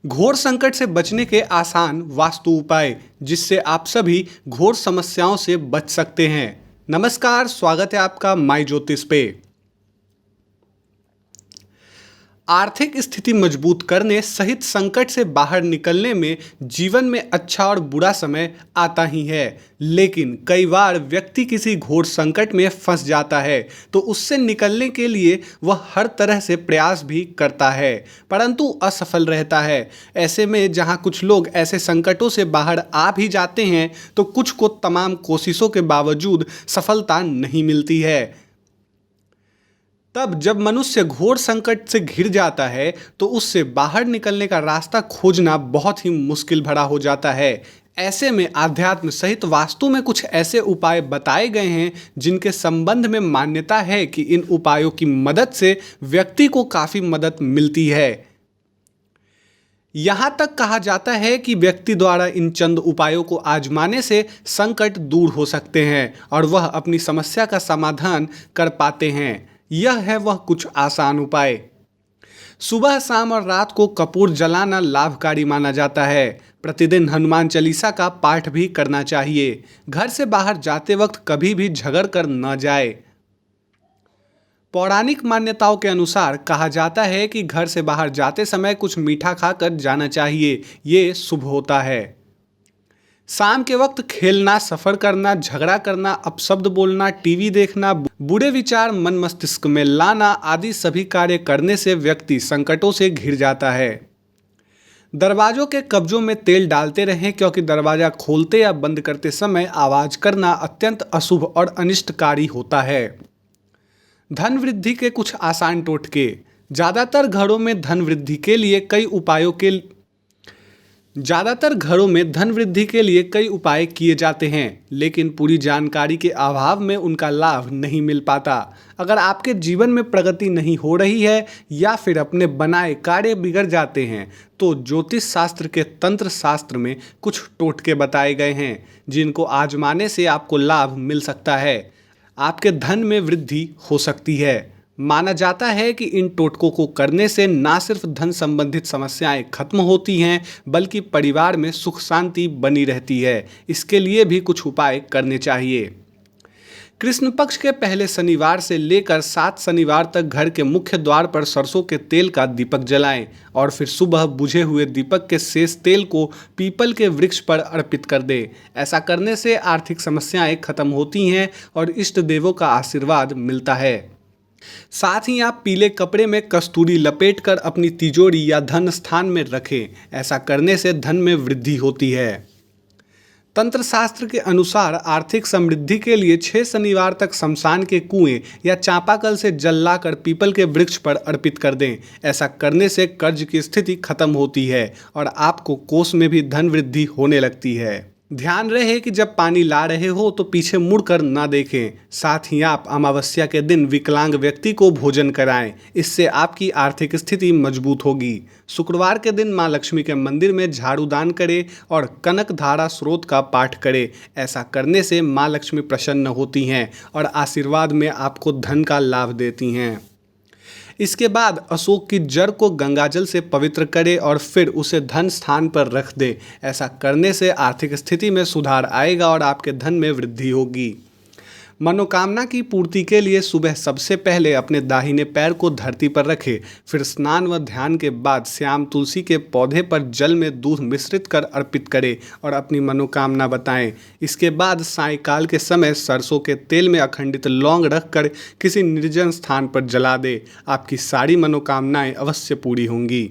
घोर संकट से बचने के आसान वास्तु उपाय जिससे आप सभी घोर समस्याओं से बच सकते हैं। नमस्कार, स्वागत है आपका माय ज्योतिष पे। आर्थिक स्थिति मजबूत करने सहित संकट से बाहर निकलने में जीवन में अच्छा और बुरा समय आता ही है, लेकिन कई बार व्यक्ति किसी घोर संकट में फंस जाता है तो उससे निकलने के लिए वह हर तरह से प्रयास भी करता है, परंतु असफल रहता है। ऐसे में जहां कुछ लोग ऐसे संकटों से बाहर आ भी जाते हैं तो कुछ को तमाम कोशिशों के बावजूद सफलता नहीं मिलती है। तब जब मनुष्य घोर संकट से घिर जाता है तो उससे बाहर निकलने का रास्ता खोजना बहुत ही मुश्किल भरा हो जाता है। ऐसे में आध्यात्म सहित वास्तु में कुछ ऐसे उपाय बताए गए हैं जिनके संबंध में मान्यता है कि इन उपायों की मदद से व्यक्ति को काफ़ी मदद मिलती है। यहाँ तक कहा जाता है कि व्यक्ति द्वारा इन चंद उपायों को आजमाने से संकट दूर हो सकते हैं और वह अपनी समस्या का समाधान कर पाते हैं। यह है वह कुछ आसान उपाय। सुबह, शाम और रात को कपूर जलाना लाभकारी माना जाता है। प्रतिदिन हनुमान चालीसा का पाठ भी करना चाहिए। घर से बाहर जाते वक्त कभी भी झगड़ कर न जाए। पौराणिक मान्यताओं के अनुसार कहा जाता है कि घर से बाहर जाते समय कुछ मीठा खाकर जाना चाहिए, ये शुभ होता है। शाम के वक्त खेलना, सफ़र करना, झगड़ा करना, अपशब्द बोलना, टीवी देखना, बुरे विचार मन मस्तिष्क में लाना आदि सभी कार्य करने से व्यक्ति संकटों से घिर जाता है। दरवाजों के कब्जों में तेल डालते रहें, क्योंकि दरवाज़ा खोलते या बंद करते समय आवाज़ करना अत्यंत अशुभ और अनिष्टकारी होता है। धन वृद्धि के कुछ आसान टोटके। ज़्यादातर घरों में धन वृद्धि के लिए कई उपाय किए जाते हैं, लेकिन पूरी जानकारी के अभाव में उनका लाभ नहीं मिल पाता। अगर आपके जीवन में प्रगति नहीं हो रही है या फिर अपने बनाए कार्य बिगड़ जाते हैं तो ज्योतिष शास्त्र के तंत्र शास्त्र में कुछ टोटके बताए गए हैं जिनको आजमाने से आपको लाभ मिल सकता है। आपके धन में वृद्धि हो सकती है। माना जाता है कि इन टोटकों को करने से ना सिर्फ धन संबंधित समस्याएं खत्म होती हैं बल्कि परिवार में सुख शांति बनी रहती है। इसके लिए भी कुछ उपाय करने चाहिए। कृष्ण पक्ष के पहले शनिवार से लेकर 7 शनिवार तक घर के मुख्य द्वार पर सरसों के तेल का दीपक जलाएं और फिर सुबह बुझे हुए दीपक के शेष तेल को पीपल के वृक्ष पर अर्पित कर दें। ऐसा करने से आर्थिक समस्याएं खत्म होती हैं और इष्ट देवों का आशीर्वाद मिलता है। साथ ही आप पीले कपड़े में कस्तूरी लपेटकर अपनी तिजोरी या धन स्थान में रखें। ऐसा करने से धन में वृद्धि होती है। तंत्र शास्त्र के अनुसार आर्थिक समृद्धि के लिए 6 शनिवार तक शमशान के कुएं या चापाकल से जल लाकर पीपल के वृक्ष पर अर्पित कर दें। ऐसा करने से कर्ज की स्थिति खत्म होती है और आपको कोष में भी धन वृद्धि होने लगती है। ध्यान रहे कि जब पानी ला रहे हो तो पीछे मुड़कर ना देखें। साथ ही आप अमावस्या के दिन विकलांग व्यक्ति को भोजन कराएं। इससे आपकी आर्थिक स्थिति मजबूत होगी। शुक्रवार के दिन मां लक्ष्मी के मंदिर में झाड़ू दान करें और कनक धारा स्रोत का पाठ करें। ऐसा करने से मां लक्ष्मी प्रसन्न होती हैं और आशीर्वाद में आपको धन का लाभ देती हैं। इसके बाद अशोक की जड़ को गंगाजल से पवित्र करें और फिर उसे धन स्थान पर रख दें। ऐसा करने से आर्थिक स्थिति में सुधार आएगा और आपके धन में वृद्धि होगी। मनोकामना की पूर्ति के लिए सुबह सबसे पहले अपने दाहिने पैर को धरती पर रखें, फिर स्नान व ध्यान के बाद श्याम तुलसी के पौधे पर जल में दूध मिश्रित कर अर्पित करें और अपनी मनोकामना बताएं। इसके बाद सायंकाल के समय सरसों के तेल में अखंडित लौंग रखकर किसी निर्जन स्थान पर जला दें। आपकी सारी मनोकामनाएं अवश्य पूरी होंगी।